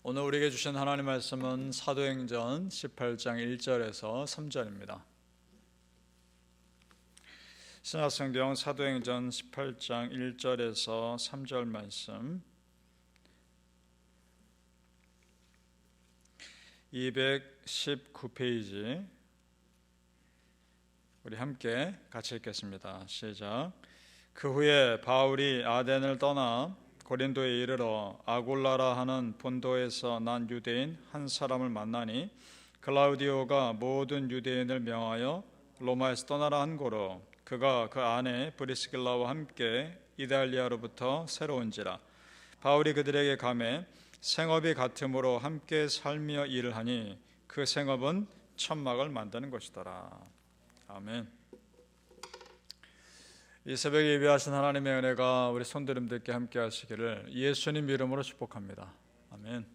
오늘 우리에게 주신 하나님의 말씀은 사도행전 18장 1절에서 3절입니다. 신약성경 사도행전 18장 1절에서 3절 말씀 219페이지 우리 함께 같이 읽겠습니다. 시작. 그 후에 바울이 아덴을 떠나 고린도에 이르러 아골라라 하는 본도에서 난 유대인 한 사람을 만나니 클라우디오가 모든 유대인을 명하여 로마에서 떠나라 한 고로 그가 그 아내 브리스길라와 함께 이달리아로부터 새로 온지라. 바울이 그들에게 가매 생업이 같음으로 함께 살며 일을 하니 그 생업은 천막을 만드는 것이더라. 아멘. 이 새벽에 예배하신 하나님의 은혜가 우리 손들음들께 함께 하시기를 예수님 이름으로 축복합니다. 아멘.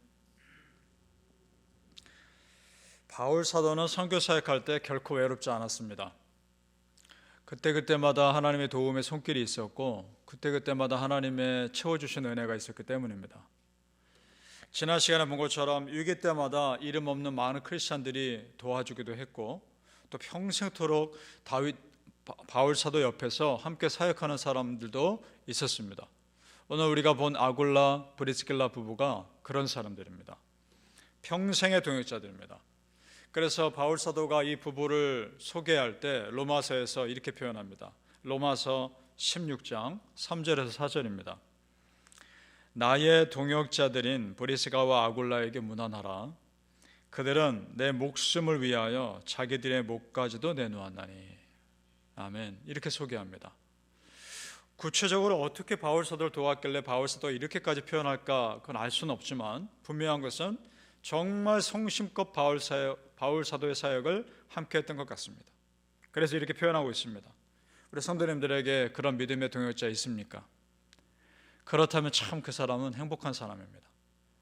바울 사도는 선교 사역할 때 결코 외롭지 않았습니다. 그때그때마다 하나님의 도움의 손길이 있었고 그때그때마다 하나님의 채워주신 은혜가 있었기 때문입니다. 지난 시간에 본 것처럼 위기 때마다 이름 없는 많은 크리스찬들이 도와주기도 했고 또 평생토록 바울 사도 옆에서 함께 사역하는 사람들도 있었습니다. 오늘 우리가 본 아굴라, 브리스길라 부부가 그런 사람들입니다. 평생의 동역자들입니다. 그래서 바울 사도가 이 부부를 소개할 때 로마서에서 이렇게 표현합니다. 로마서 16장 3절에서 4절입니다. 나의 동역자들인 브리스가와 아굴라에게 문안하라. 그들은 내 목숨을 위하여 자기들의 목까지도 내놓았나니. 아멘. 이렇게 소개합니다. 구체적으로 어떻게 바울 사도를 도왔길래 바울 사도가 이렇게까지 표현할까 그건 알 수는 없지만 분명한 것은 정말 성심껏 바울 사도의 사역을 함께 했던 것 같습니다. 그래서 이렇게 표현하고 있습니다. 우리 성도님들에게 그런 믿음의 동역자 있습니까? 그렇다면 참 그 사람은 행복한 사람입니다.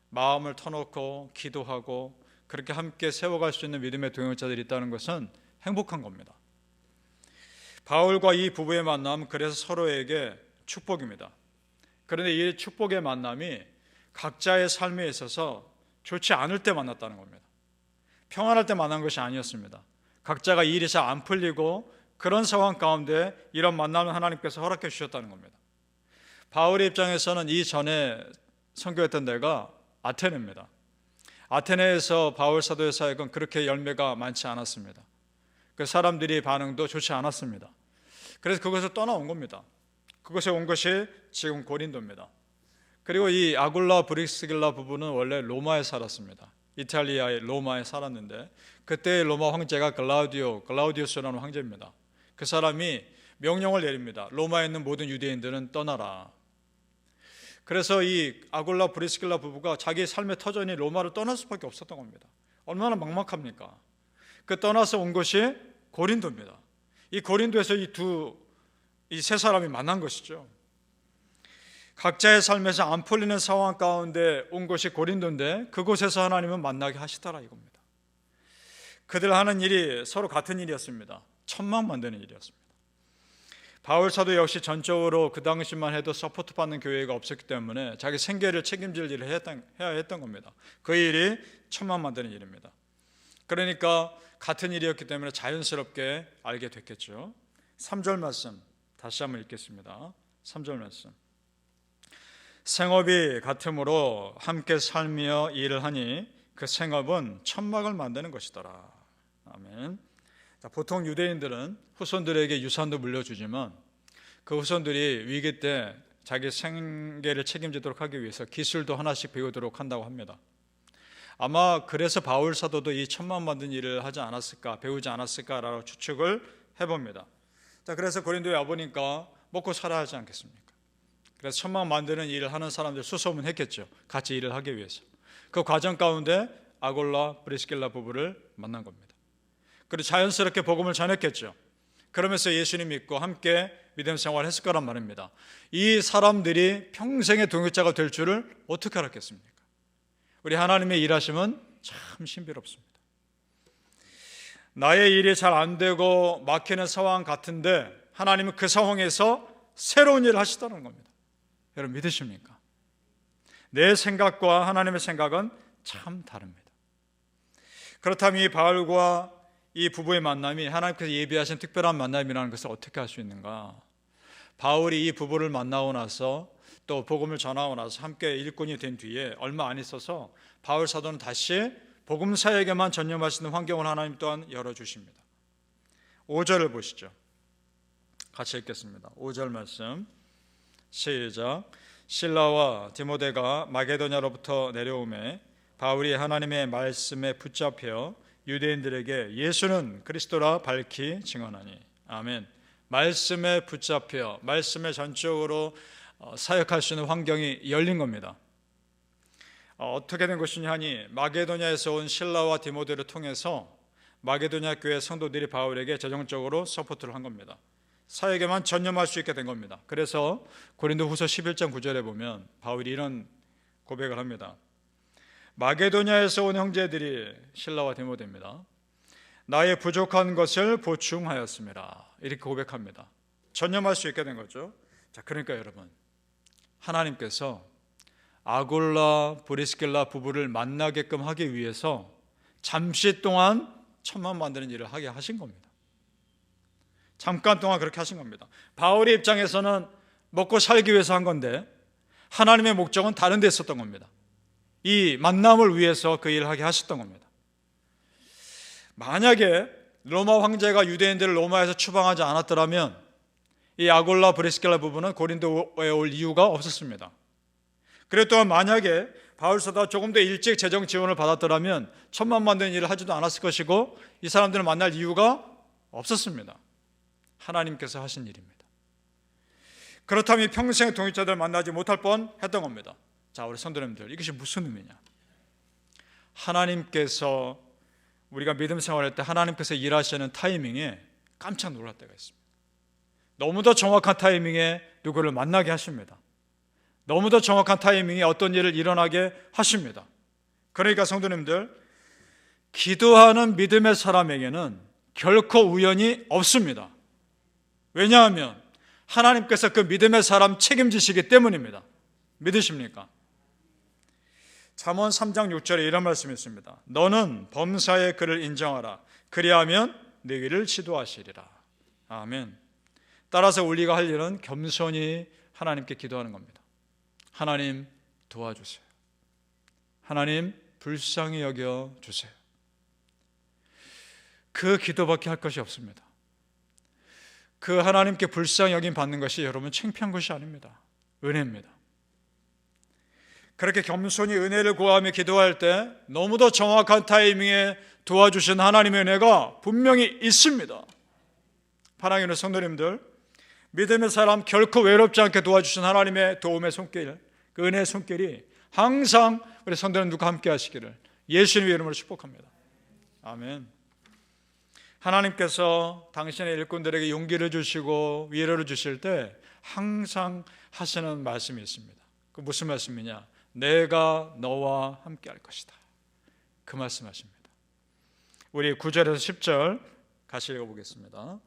마음을 터놓고 기도하고 그렇게 함께 세워갈 수 있는 믿음의 동역자들이 있다는 것은 행복한 겁니다. 바울과 이 부부의 만남, 그래서 서로에게 축복입니다. 그런데 이 축복의 만남이 각자의 삶에 있어서 좋지 않을 때 만났다는 겁니다. 평안할 때 만난 것이 아니었습니다. 각자가 일이 잘 안 풀리고 그런 상황 가운데 이런 만남을 하나님께서 허락해 주셨다는 겁니다. 바울의 입장에서는 이전에 선교했던 데가 아테네입니다. 아테네에서 바울 사도의 사역은 그렇게 열매가 많지 않았습니다. 그 사람들이 반응도 좋지 않았습니다. 그래서 그것을 떠나온 겁니다. 그곳에 온 것이 지금 고린도입니다. 그리고 이 아굴라 브리스길라 부부는 원래 로마에 살았습니다. 이탈리아의 로마에 살았는데 그때의 로마 황제가 글라우디우스라는 황제입니다. 그 사람이 명령을 내립니다. 로마에 있는 모든 유대인들은 떠나라. 그래서 이 아굴라 브리스길라 부부가 자기 삶의 터전이 로마를 떠날 수밖에 없었던 겁니다. 얼마나 막막합니까? 그 떠나서 온 것이 고린도입니다. 이 고린도에서 이 세 사람이 만난 것이죠. 각자의 삶에서 안 풀리는 상황 가운데 온 것이 고린도인데 그곳에서 하나님은 만나게 하시더라 이겁니다. 그들 하는 일이 서로 같은 일이었습니다. 천막 만드는 일이었습니다. 바울 사도 역시 전적으로 그 당시만 해도 서포트 받는 교회가 없었기 때문에 자기 생계를 책임질 일을 해야 했던 겁니다. 그 일이 천막 만드는 일입니다. 그러니까 같은 일이었기 때문에 자연스럽게 알게 됐겠죠. 3절 말씀 다시 한번 읽겠습니다. 3절 말씀. 생업이 같으므로 함께 살며 일을 하니 그 생업은 천막을 만드는 것이더라. 아멘. 보통 유대인들은 후손들에게 유산도 물려주지만 그 후손들이 위기 때 자기 생계를 책임지도록 하기 위해서 기술도 하나씩 배우도록 한다고 합니다. 아마 그래서 바울 사도도 이 천막 만든 일을 하지 않았을까, 배우지 않았을까라고 추측을 해봅니다. 자, 그래서 고린도에 와보니까 먹고 살아야 하지 않겠습니까? 그래서 천막 만드는 일을 하는 사람들 수소문했겠죠. 같이 일을 하기 위해서. 그 과정 가운데 아골라, 브리스길라 부부를 만난 겁니다. 그리고 자연스럽게 복음을 전했겠죠. 그러면서 예수님 믿고 함께 믿음 생활을 했을 거란 말입니다. 이 사람들이 평생의 동역자가 될 줄을 어떻게 알았겠습니까? 우리 하나님의 일하심은 참 신비롭습니다. 나의 일이 잘 안 되고 막히는 상황 같은데 하나님은 그 상황에서 새로운 일을 하시다는 겁니다. 여러분 믿으십니까? 내 생각과 하나님의 생각은 참 다릅니다. 그렇다면 이 바울과 이 부부의 만남이 하나님께서 예비하신 특별한 만남이라는 것을 어떻게 할 수 있는가? 바울이 이 부부를 만나고 나서 또 복음을 전하고 나서 함께 일꾼이 된 뒤에 얼마 안 있어서 바울 사도는 다시 복음 사역에만 전념할 수 있는 환경을 하나님 또한 열어주십니다. 5절을 보시죠. 같이 읽겠습니다. 5절 말씀 시작. 실라와 디모데가 마게도냐로부터 내려오매 바울이 하나님의 말씀에 붙잡혀 유대인들에게 예수는 그리스도라 밝히 증언하니. 아멘. 말씀에 붙잡혀 말씀에 전적으로 사역할 수 있는 환경이 열린 겁니다. 어떻게 된 것이냐 하니 마게도냐에서 온 실라와 디모데를 통해서 마게도냐 교회 성도들이 바울에게 재정적으로 서포트를 한 겁니다. 사역에만 전념할 수 있게 된 겁니다. 그래서 고린도후서 11장 9절에 보면 바울이 이런 고백을 합니다. 마게도냐에서 온 형제들이 실라와 디모데입니다. 나의 부족한 것을 보충하였습니다. 이렇게 고백합니다. 전념할 수 있게 된 거죠. 자, 그러니까 여러분, 하나님께서 아굴라 브리스길라 부부를 만나게끔 하기 위해서 잠시 동안 천만 만드는 일을 하게 하신 겁니다. 잠깐 동안 그렇게 하신 겁니다. 바울의 입장에서는 먹고 살기 위해서 한 건데 하나님의 목적은 다른 데 있었던 겁니다. 이 만남을 위해서 그 일을 하게 하셨던 겁니다. 만약에 로마 황제가 유대인들을 로마에서 추방하지 않았더라면 이 아골라 브리스길라 부부는 고린도에 올 이유가 없었습니다. 그리고 또한 만약에 바울 사도가 조금 더 일찍 재정 지원을 받았더라면 천만 만드는 일을 하지도 않았을 것이고 이 사람들을 만날 이유가 없었습니다. 하나님께서 하신 일입니다. 그렇다면 평생 동역자들을 만나지 못할 뻔했던 겁니다. 자, 우리 성도님들, 이것이 무슨 의미냐? 하나님께서 우리가 믿음 생활할 때 하나님께서 일하시는 타이밍에 깜짝 놀랄 때가 있습니다. 너무도 정확한 타이밍에 누구를 만나게 하십니다. 너무도 정확한 타이밍에 어떤 일을 일어나게 하십니다. 그러니까 성도님들, 기도하는 믿음의 사람에게는 결코 우연이 없습니다. 왜냐하면 하나님께서 그 믿음의 사람 책임지시기 때문입니다. 믿으십니까? 잠언 3장 6절에 이런 말씀이 있습니다. 너는 범사의 그를 인정하라. 그리하면 네 길을 지도하시리라. 아멘. 따라서 우리가 할 일은 겸손히 하나님께 기도하는 겁니다. 하나님 도와주세요. 하나님 불쌍히 여겨주세요. 그 기도밖에 할 것이 없습니다. 그 하나님께 불쌍히 여김 받는 것이 여러분 창피한 것이 아닙니다. 은혜입니다. 그렇게 겸손히 은혜를 구하며 기도할 때 너무도 정확한 타이밍에 도와주신 하나님의 은혜가 분명히 있습니다. 사랑하는 성도님들, 믿음의 사람 결코 외롭지 않게 도와주신 하나님의 도움의 손길, 그 은혜의 손길이 항상 우리 성도님들과 함께 하시기를 예수님의 이름으로 축복합니다. 아멘. 하나님께서 당신의 일꾼들에게 용기를 주시고 위로를 주실 때 항상 하시는 말씀이 있습니다. 그 무슨 말씀이냐? 내가 너와 함께 할 것이다. 그 말씀하십니다. 우리 9절에서 10절 같이 읽어보겠습니다.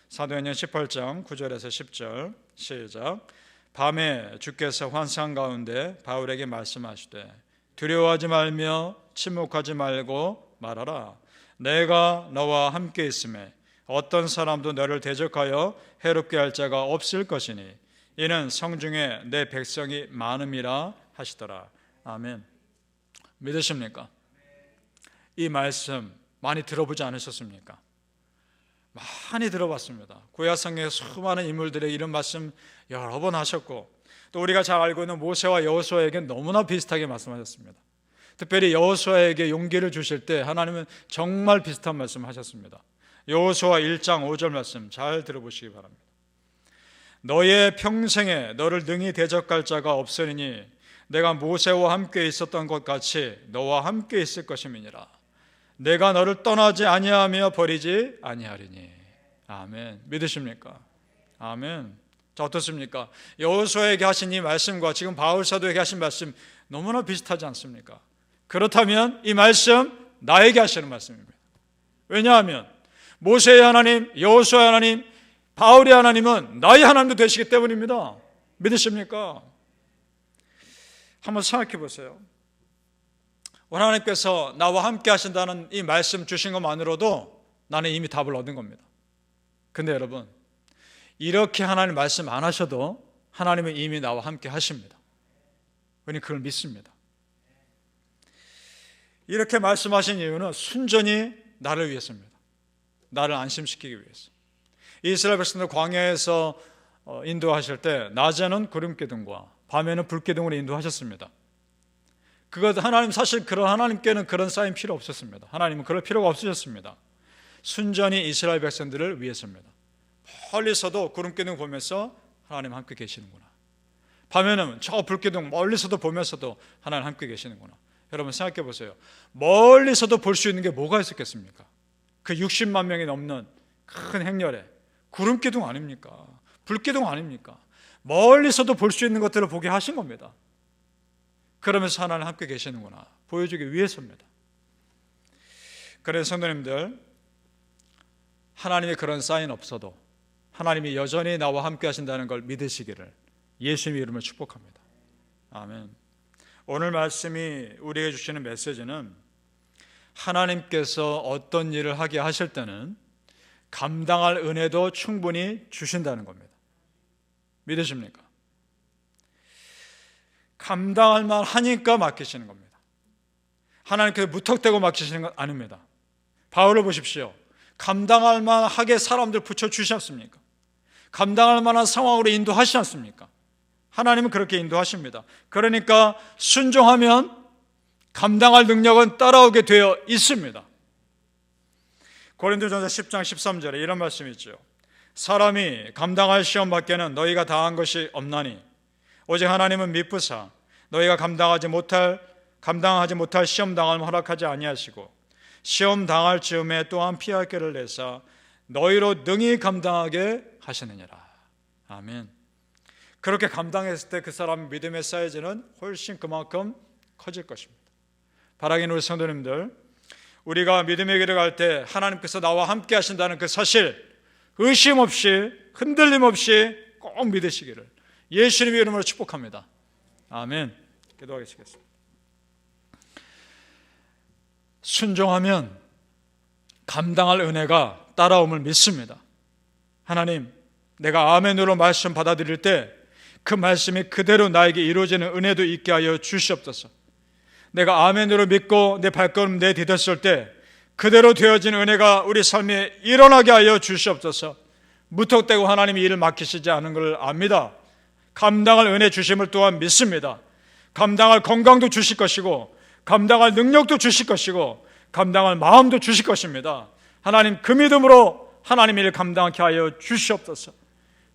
사도행전 18장 9절에서 10절 시작. 밤에 주께서 환상 가운데 바울에게 말씀하시되 두려워하지 말며 침묵하지 말고 말하라. 내가 너와 함께 있음에 어떤 사람도 너를 대적하여 해롭게 할 자가 없을 것이니 이는 성중에 내 백성이 많음이라 하시더라. 아멘. 믿으십니까? 이 말씀 많이 들어보지 않으셨습니까? 많이 들어봤습니다. 구약성경의 수많은 인물들의 이런 말씀 여러 번 하셨고 또 우리가 잘 알고 있는 모세와 여호수아에게 너무나 비슷하게 말씀하셨습니다. 특별히 여호수아에게 용기를 주실 때 하나님은 정말 비슷한 말씀을 하셨습니다. 여호수아 1장 5절 말씀 잘 들어보시기 바랍니다. 너의 평생에 너를 능히 대적할 자가 없으니 내가 모세와 함께 있었던 것 같이 너와 함께 있을 것임이니라. 내가 너를 떠나지 아니하며 버리지 아니하리니. 아멘. 믿으십니까? 아멘. 자, 어떻습니까? 여호수아에게 하신 이 말씀과 지금 바울 사도에게 하신 말씀 너무나 비슷하지 않습니까? 그렇다면 이 말씀 나에게 하시는 말씀입니다. 왜냐하면 모세의 하나님, 여호수아의 하나님, 바울의 하나님은 나의 하나님도 되시기 때문입니다. 믿으십니까? 한번 생각해 보세요. 하나님께서 나와 함께 하신다는 이 말씀 주신 것만으로도 나는 이미 답을 얻은 겁니다. 근데 여러분, 이렇게 하나님 말씀 안 하셔도 하나님은 이미 나와 함께 하십니다. 우리는 그걸 믿습니다. 이렇게 말씀하신 이유는 순전히 나를 위해서입니다. 나를 안심시키기 위해서. 이스라엘 백성들 광야에서 인도하실 때 낮에는 구름기둥과 밤에는 불기둥으로 인도하셨습니다. 그것 하나님, 사실 그런 하나님께는 그런 사인 필요 없었습니다. 하나님은 그럴 필요가 없으셨습니다. 순전히 이스라엘 백성들을 위해서입니다. 멀리서도 구름기둥 보면서 하나님 함께 계시는구나. 밤에는 저 불기둥 멀리서도 보면서도 하나님 함께 계시는구나. 여러분 생각해 보세요. 멀리서도 볼 수 있는 게 뭐가 있었겠습니까? 그 60만 명이 넘는 큰 행렬에 구름기둥 아닙니까? 불기둥 아닙니까? 멀리서도 볼 수 있는 것들을 보게 하신 겁니다. 그러면서 하나님 함께 계시는구나 보여주기 위해서입니다. 그래서 성도님들, 하나님의 그런 사인 없어도 하나님이 여전히 나와 함께 하신다는 걸 믿으시기를 예수님의 이름으로 축복합니다. 아멘. 오늘 말씀이 우리에게 주시는 메시지는 하나님께서 어떤 일을 하게 하실 때는 감당할 은혜도 충분히 주신다는 겁니다. 믿으십니까? 감당할 만 하니까 맡기시는 겁니다. 하나님께서 무턱대고 맡기시는 건 아닙니다. 바울을 보십시오. 감당할 만하게 사람들 붙여주셨습니까? 감당할 만한 상황으로 인도하시지 않습니까? 하나님은 그렇게 인도하십니다. 그러니까 순종하면 감당할 능력은 따라오게 되어 있습니다. 고린도전서 10장 13절에 이런 말씀이 있죠. 사람이 감당할 시험 밖에는 너희가 다한 것이 없나니 오직 하나님은 미쁘사 너희가 감당하지 못할 시험 당함을 허락하지 아니하시고 시험 당할 즈음에 또한 피할 길을 내사 너희로 능히 감당하게 하시느니라. 아멘. 그렇게 감당했을 때 그 사람의 믿음의 사이즈는 훨씬 그만큼 커질 것입니다. 바라기는 우리 성도님들, 우리가 믿음의 길을 갈 때 하나님께서 나와 함께 하신다는 그 사실 의심 없이 흔들림 없이 꼭 믿으시기를 예수님의 이름으로 축복합니다. 아멘. 기도하겠습니다. 순종하면 감당할 은혜가 따라옴을 믿습니다. 하나님, 내가 아멘으로 말씀 받아들일 때 그 말씀이 그대로 나에게 이루어지는 은혜도 있게 하여 주시옵소서. 내가 아멘으로 믿고 내 발걸음 내디뎠을 때 그대로 되어진 은혜가 우리 삶에 일어나게 하여 주시옵소서. 무턱대고 하나님이 일을 맡기시지 않은 걸 압니다. 감당할 은혜 주심을 또한 믿습니다. 감당할 건강도 주실 것이고 감당할 능력도 주실 것이고 감당할 마음도 주실 것입니다. 하나님, 그 믿음으로 하나님의 일을 감당하게 하여 주시옵소서.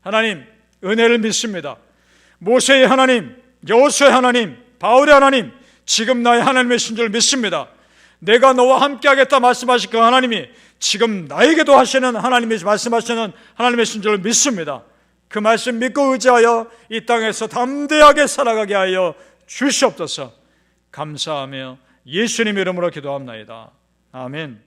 하나님, 은혜를 믿습니다. 모세의 하나님, 여호수아의 하나님, 바울의 하나님, 지금 나의 하나님의 신 줄 믿습니다. 내가 너와 함께 하겠다 말씀하신 그 하나님이 지금 나에게도 하시는 하나님의 말씀하시는 하나님의 신 줄 믿습니다. 그 말씀 믿고 의지하여 이 땅에서 담대하게 살아가게 하여 주시옵소서. 감사하며 예수님 이름으로 기도합나이다. 아멘.